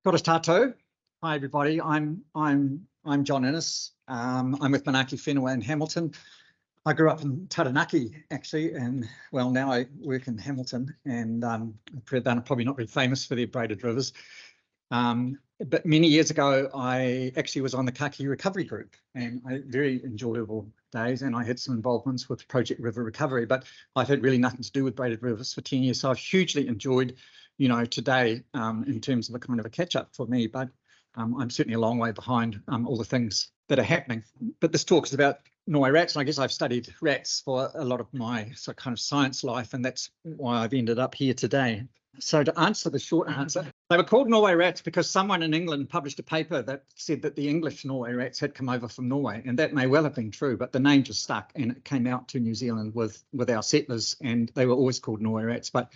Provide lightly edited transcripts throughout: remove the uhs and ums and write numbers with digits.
Kora tātou. Hi everybody. I'm John Innes. I'm with Manaaki Whenua in Hamilton. I grew up in Taranaki actually, and well, now I work in Hamilton, and they're probably not very famous for their braided rivers. But many years ago, I actually was on the Kaki Recovery Group, and very enjoyable days, and I had some involvements with Project River Recovery, but I've had really nothing to do with braided rivers for 10 years, so I've hugely enjoyed, today in terms of a kind of a catch-up for me, but I'm certainly a long way behind all the things that are happening. But this talk is about Norway rats, and I guess I've studied rats for a lot of my kind of science life, and that's why I've ended up here today. So to answer the short answer, they were called Norway rats because someone in England published a paper that said that the English Norway rats had come over from Norway, and that may well have been true, but the name just stuck, and it came out to New Zealand with our settlers, and they were always called Norway rats. But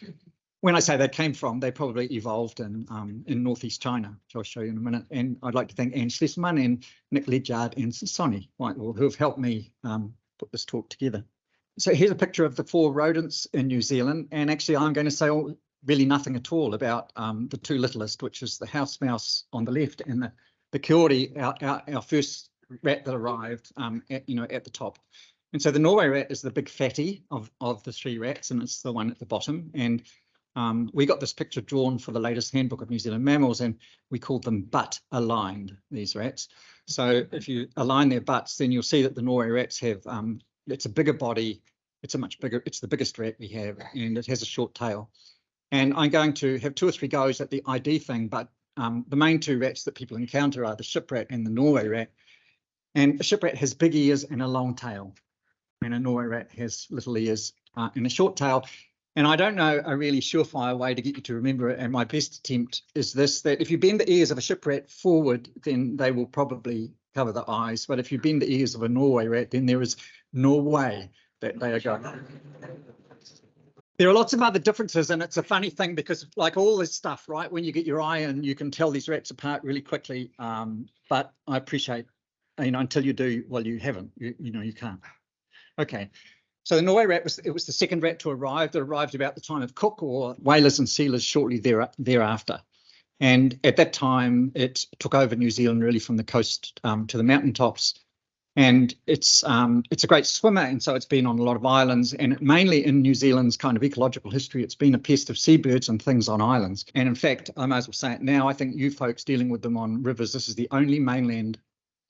when I say they came from, they probably evolved in northeast China, which I'll show you in a minute. And I'd like to thank Anne Schlesman and Nick Ledyard and Sonny Whitelaw, who have helped me put this talk together. So here's a picture of the 4 rodents in New Zealand, and actually I'm going to say really nothing at all about the 2 littlest, which is the house mouse on the left and the Kiori, our first rat that arrived at the top. And so the Norway rat is the big fatty of the 3 rats, and it's the one at the bottom. And we got this picture drawn for the latest handbook of New Zealand mammals, and we called them butt aligned, these rats. So if you align their butts, then you'll see that the Norway rats have, it's a bigger body, it's the biggest rat we have, and it has a short tail. And I'm going to have 2 or 3 goes at the ID thing, but the main 2 rats that people encounter are the ship rat and the Norway rat. And a ship rat has big ears and a long tail, and a Norway rat has little ears and a short tail. And I don't know a really surefire way to get you to remember it, and my best attempt is this, that if you bend the ears of a ship rat forward, then they will probably cover the eyes. But if you bend the ears of a Norway rat, then there is no way that they are going. There are lots of other differences, and it's a funny thing because like all this stuff, right, when you get your eye in, you can tell these rats apart really quickly. But I appreciate, until you do, well, you haven't, you can't. Okay. So the Norway rat was the second rat to arrive. That arrived about the time of Cook, or whalers and sealers shortly thereafter. And at that time, it took over New Zealand really from the coast to the mountaintops. And it's a great swimmer, and so it's been on a lot of islands, and mainly in New Zealand's kind of ecological history, it's been a pest of seabirds and things on islands. And in fact, I might as well say it now, I think you folks dealing with them on rivers, this is the only mainland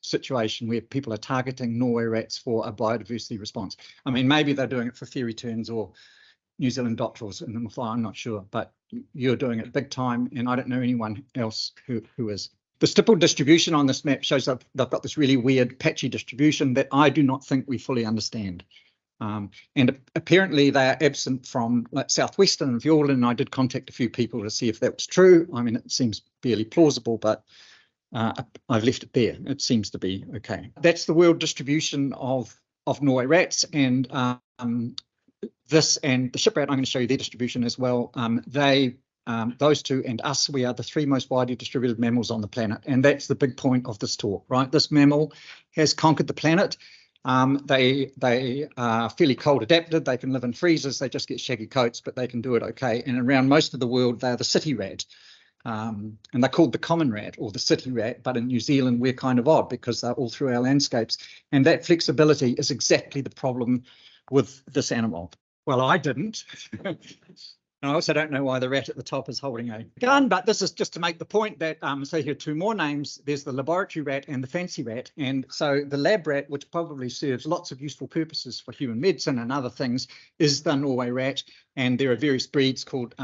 situation where people are targeting Norway rats for a biodiversity response. I mean, maybe they're doing it for fairy terns or New Zealand doctorals in the fly, I'm not sure, but you're doing it big time, and I don't know anyone else who is. The stipple distribution on this map shows that they've got this really weird patchy distribution that I do not think we fully understand. And apparently they are absent from like southwestern of Fiordland. I did contact a few people to see if that was true. I mean, it seems fairly plausible, but I've left it there. It seems to be okay. That's the world distribution of Norway rats, and this and the ship rat, I'm going to show you their distribution as well. Those 2 and us, we are the 3 most widely distributed mammals on the planet, and that's the big point of this talk, right? This mammal has conquered the planet. They are fairly cold adapted. They can live in freezers. They just get shaggy coats, but they can do it okay. And around most of the world, they're the city rat. And they're called the common rat or the city rat, but in New Zealand we're kind of odd because they're all through our landscapes, and that flexibility is exactly the problem with this animal. Well, I didn't. And I also don't know why the rat at the top is holding a gun, but this is just to make the point that, so here are 2 more names. There's the laboratory rat and the fancy rat. And so the lab rat, which probably serves lots of useful purposes for human medicine and other things, is the Norway rat. And there are various breeds called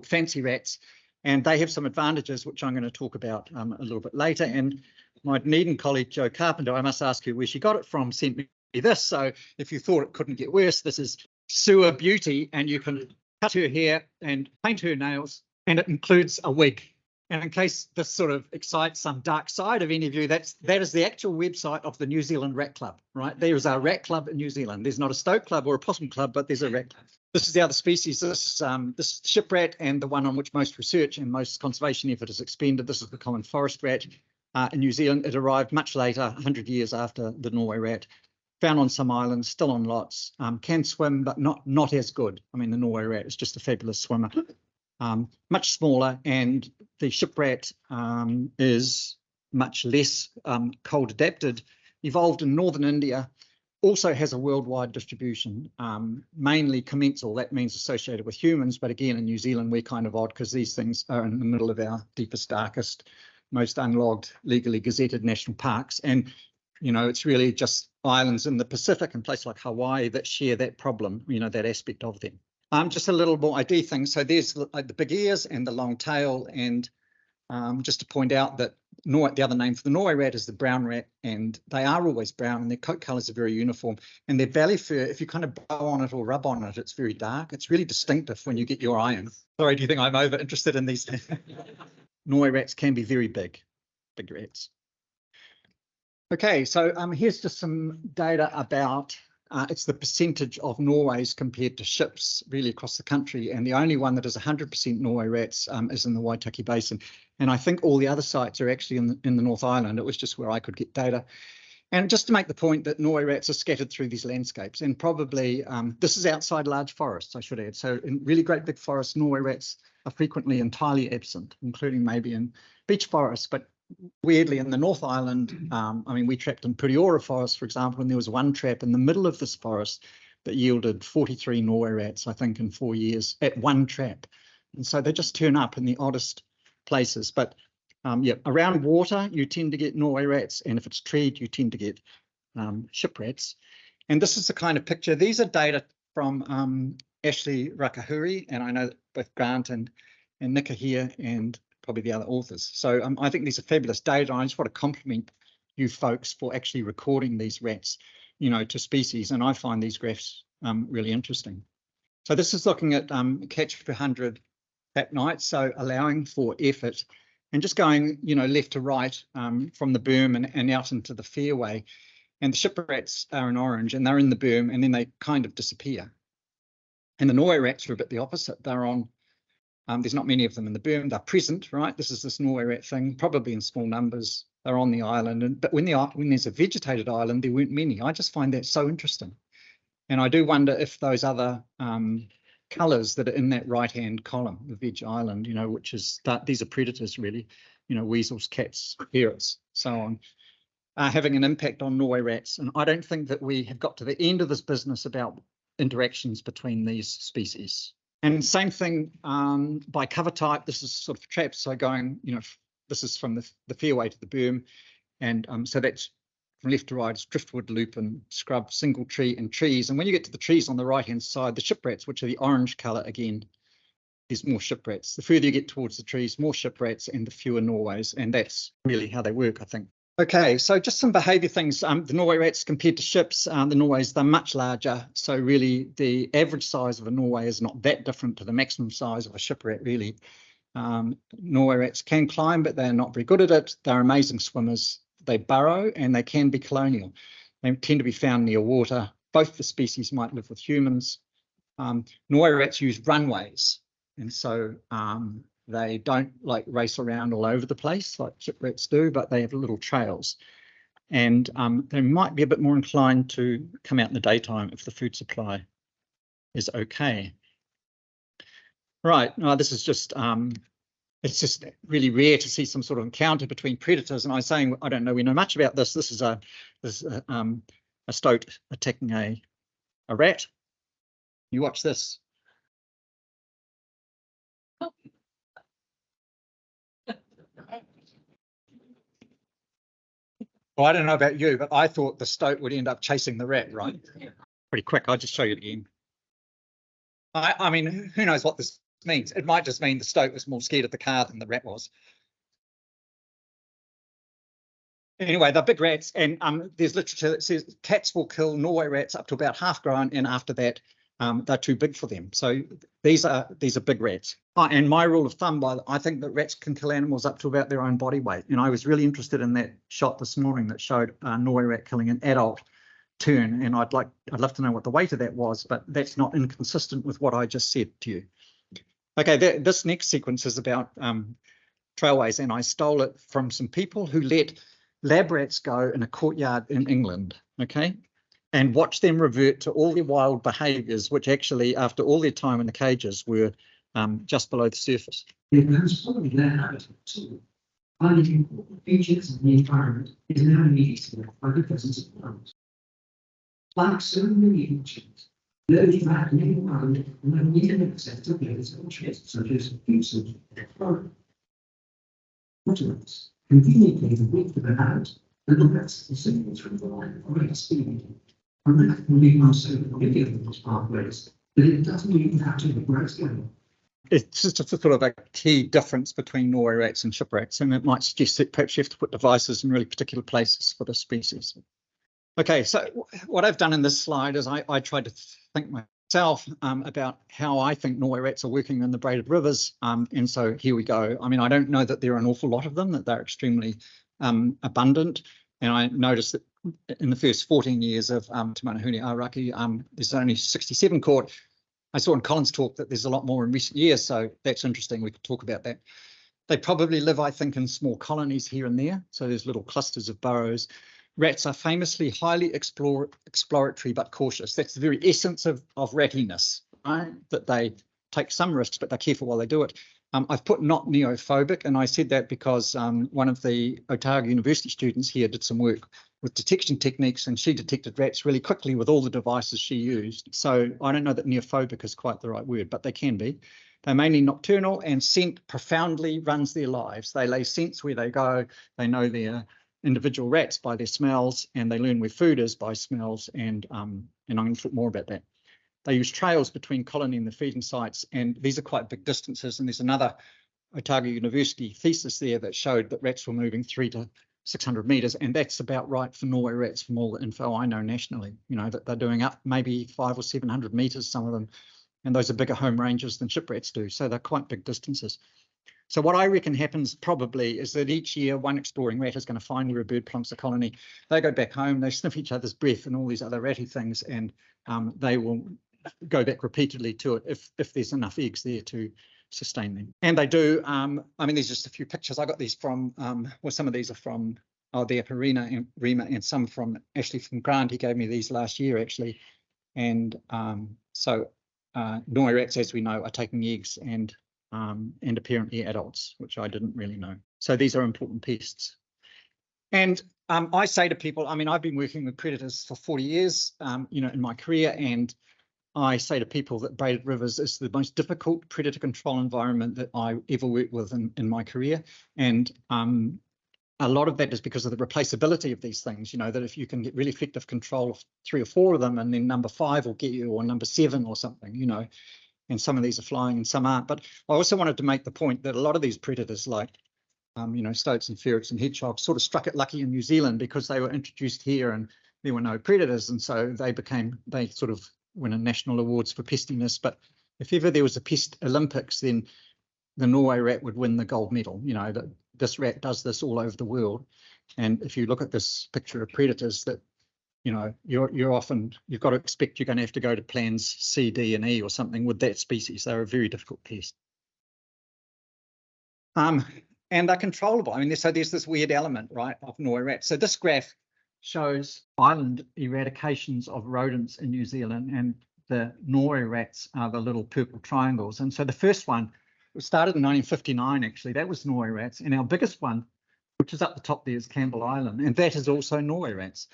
fancy rats. And they have some advantages, which I'm going to talk about a little bit later. And my Dunedin colleague, Jo Carpenter, I must ask you where she got it from, sent me this. So if you thought it couldn't get worse, this is Sewer Beauty, and you can cut her hair and paint her nails, and it includes a wig. And in case this sort of excites some dark side of any of you, that is the actual website of the New Zealand Rat Club, right? There is a rat club in New Zealand. There's not a Stoke Club or a Possum Club, but there's a rat club. This is the other species. This is ship rat, and the one on which most research and most conservation effort is expended. This is the common forest rat in New Zealand. It arrived much later, 100 years after the Norway rat. Found on some islands, still on lots, can swim, but not as good. I mean, the Norway rat is just a fabulous swimmer. much smaller, and the ship rat is much less cold adapted, evolved in northern India, also has a worldwide distribution, mainly commensal, that means associated with humans, but again in New Zealand we're kind of odd because these things are in the middle of our deepest, darkest, most unlogged, legally gazetted national parks, and you know, it's really just islands in the Pacific and places like Hawaii that share that problem, you know, that aspect of them. Just a little more ID things. So there's the big ears and the long tail, and just to point out that the other name for the Norway rat is the brown rat, and they are always brown, and their coat colours are very uniform. And their belly fur, if you kind of blow on it or rub on it, it's very dark. It's really distinctive when you get your eye in. Sorry, do you think I'm over interested in these? Norway rats can be very big rats. Okay, so here's just some data about it's the percentage of Norways compared to ships really across the country, and the only one that is 100% Norway rats is in the Waitaki Basin, and I think all the other sites are actually in the North Island. It was just where I could get data. And just to make the point that Norway rats are scattered through these landscapes, and probably this is outside large forests, I should add. So in really great big forests, Norway rats are frequently entirely absent, including maybe in beech forests, but weirdly in the North Island, I mean, we trapped in Puriora forest, for example, and there was one trap in the middle of this forest that yielded 43 Norway rats, I think, in 4 years at one trap. And so they just turn up in the oddest places. But yeah, around water, you tend to get Norway rats, and if it's treed, you tend to get ship rats. And this is the kind of picture. These are data from Ashley Rakahuri, and I know that both Grant and Nick are here, and probably the other authors. So I think these are fabulous data. I just want to compliment you folks for actually recording these rats, you know, to species. And I find these graphs really interesting. So this is looking at catch per 100 at night, so allowing for effort and just going, you know, left to right from the berm and out into the fairway. And the ship rats are in orange, and they're in the berm, and then they kind of disappear. And the Norway rats are a bit the opposite. They're on there's not many of them in the berm. They're present, right? This is this Norway rat thing, probably in small numbers. They're on the island, but when there's a vegetated island, there weren't many. I just find that so interesting, and I do wonder if those other colours that are in that right-hand column, the veg island, you know, which is these are predators really, you know, weasels, cats, ferrets, so on, are having an impact on Norway rats. And I don't think that we have got to the end of this business about interactions between these species. And same thing by cover type. This is sort of traps. So going, you know, this is from the fairway to the berm. And so that's from left to right, it's driftwood, lupin, scrub, single tree, and trees. And when you get to the trees on the right-hand side, the ship rats, which are the orange colour again, there's more ship rats. The further you get towards the trees, more ship rats and the fewer Norways. And that's really how they work, I think. Okay, so just some behaviour things. The Norway rats compared to ships, the Norways, they're much larger. So really the average size of a Norway is not that different to the maximum size of a ship rat, really. Norway rats can climb, but they're not very good at it. They're amazing swimmers. They burrow, and they can be colonial. They tend to be found near water. Both the species might live with humans. Norway rats use runways, and so they don't like race around all over the place like ship rats do, but they have little trails. And they might be a bit more inclined to come out in the daytime if the food supply is okay. Right, now this is just, it's just really rare to see some sort of encounter between predators. And I was saying, I don't know, we know much about this. This is a stoat attacking a rat. You watch this. Well, I don't know about you, but I thought the stoat would end up chasing the rat, right? Pretty quick. I'll just show you it again. I mean, who knows what this means? It might just mean the stoat was more scared of the car than the rat was. Anyway, they're big rats, and there's literature that says cats will kill Norway rats up to about half grown, and after that, they're too big for them. So these are big rats. And my rule of thumb, I think that rats can kill animals up to about their own body weight. And I was really interested in that shot this morning that showed a Norway rat killing an adult tern. And I'd love to know what the weight of that was, but that's not inconsistent with what I just said to you. Okay, this next sequence is about trailways, and I stole it from some people who let lab rats go in a courtyard in England. Okay. And watch them revert to all their wild behaviours, which actually, after all their time in the cages, were just below the surface. It was probably their habitat too. Finding important features in the environment is now mediated by the presence of plants. Like so many ancients, those who had living around and have needed access to places and trees such as usage and flora. Waterways conveniently the width of an house and the rest is simply through the line of great speed. And that can be also familiar with these pathways, but it doesn't even have to be great scale. It's just a sort of a key difference between Norway rats and shipwrats, and it might suggest that perhaps you have to put devices in really particular places for the species. Okay, so what I've done in this slide is I tried to think myself about how I think Norway rats are working in the braided rivers, and so here we go. I mean, I don't know that there are an awful lot of them, that they're extremely abundant, and I noticed that in the first 14 years of Te Manahune Araki, there's only 67 caught. I saw in Colin's talk that there's a lot more in recent years, so that's interesting. We could talk about that. They probably live, I think, in small colonies here and there, so there's little clusters of burrows. Rats are famously highly exploratory but cautious. That's the very essence of rattiness, right? That they take some risks, but they're careful while they do it. I've put not neophobic, and I said that because one of the Otago University students here did some work with detection techniques, and she detected rats really quickly with all the devices she used. So I don't know that neophobic is quite the right word, but they can be. They're mainly nocturnal, and scent profoundly runs their lives. They lay scents where they go. They know their individual rats by their smells, and they learn where food is by smells, and I'm going to talk more about that. They use trails between colony and the feeding sites, and these are quite big distances, and there's another Otago University thesis there that showed that rats were moving 300 to 600 metres, and that's about right for Norway rats from all the info I know nationally, you know, that they're doing up maybe 500 or 700 metres, some of them, and those are bigger home ranges than ship rats do, so they're quite big distances. So what I reckon happens probably is that each year one exploring rat is going to find where a bird plumps a colony. They go back home, they sniff each other's breath and all these other ratty things, and they will go back repeatedly to it if there's enough eggs there to sustain them. And they do. I mean, there's just a few pictures. I got these from, well, some of these are from the Rima, and some from Ashley from Grant. He gave me these last year, actually. And so Norway rats, as we know, are taking eggs and apparently adults, which I didn't really know. So these are important pests. And I say to people, I mean, I've been working with predators for 40 years, you know, in my career, and I say to people that braided rivers is the most difficult predator control environment that I ever worked with in my career. And a lot of that is because of the replaceability of these things, you know, that if you can get really effective control of 3 or 4 of them, and then number 5 will get you, or number 7 or something, you know, and some of these are flying and some aren't. But I also wanted to make the point that a lot of these predators, like, you know, stoats and ferrets and hedgehogs, sort of struck it lucky in New Zealand because they were introduced here and there were no predators. And so they sort of win national awards for pestiness. But if ever there was a pest Olympics, then the Norway rat would win the gold medal. You know, that this rat does this all over the world. And if you look at this picture of predators, that, you know, you've got to expect you're going to have to go to plans C, D, and E or something with that species. They're a very difficult pest. And they're controllable. I mean, so there's this weird element, right, of Norway rats. So this graph shows island eradications of rodents in New Zealand, and the Norway rats are the little purple triangles. And so the first one started in 1959, actually. That was Norway rats. And our biggest one, which is up the top there, is Campbell Island, and that is also Norway rats.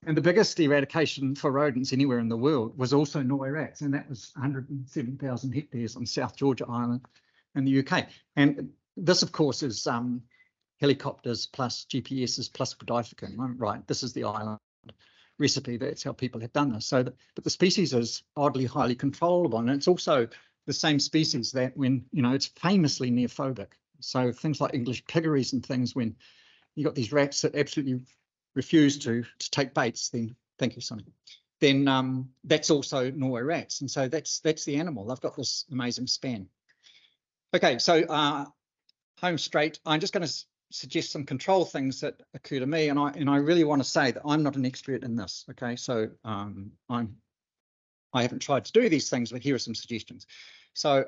And the biggest eradication for rodents anywhere in the world was also Norway rats, and that was 107,000 hectares on South Georgia Island in the UK. And this, of course, is helicopters plus GPSs plus Bodificum, right? This is the island recipe. That's how people have done this. So, but the species is oddly highly controllable, and it's also the same species that, when, you know, it's famously neophobic. So things like English piggeries and things, when you got these rats that absolutely refuse to take baits, then thank you, Sonny. Then that's also Norway rats, and so that's the animal. They've got this amazing span. Okay, so home straight. I'm just going to suggest some control things that occur to me, and I really want to say that I'm not an expert in this. Okay, so I haven't tried to do these things, but here are some suggestions. So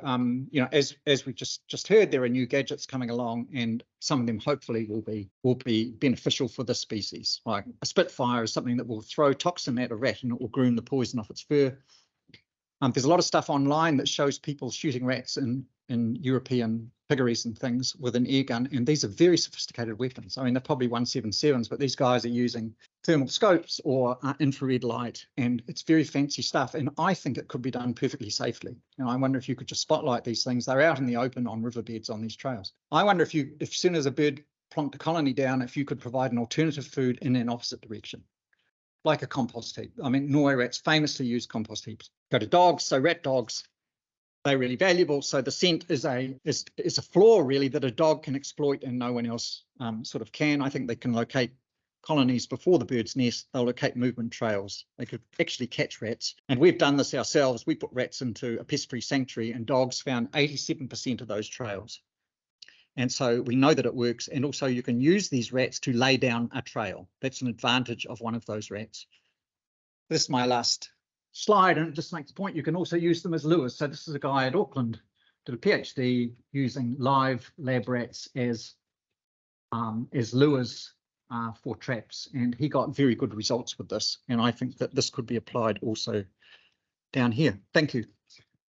you know, as we just heard, there are new gadgets coming along, and some of them hopefully will be beneficial for this species. Like a Spitfire is something that will throw toxin at a rat and it will groom the poison off its fur. There's a lot of stuff online that shows people shooting rats in European piggeries and things with an air gun, and these are very sophisticated weapons. I mean, they're probably 177s, but these guys are using thermal scopes or infrared light, and it's very fancy stuff. And I think it could be done perfectly safely. And I wonder if you could just spotlight these things. They're out in the open on riverbeds on these trails. I wonder if as soon as a bird plonked a colony down, if you could provide an alternative food in an opposite direction, like a compost heap. I mean, Norway rats famously use compost heaps. Go to dogs, so rat dogs, they're really valuable. So the scent is a flaw really that a dog can exploit and no one else sort of can. I think they can locate colonies before the bird's nest. They'll locate movement trails. They could actually catch rats. And we've done this ourselves. We put rats into a pest-free sanctuary and dogs found 87% of those trails. And so we know that it works. And also you can use these rats to lay down a trail. That's an advantage of one of those rats. This is my last slide, and it just makes the point you can also use them as lures. So this is a guy at Auckland, did a PhD using live lab rats as lures for traps, and he got very good results with this. And I think that this could be applied also down here. Thank you.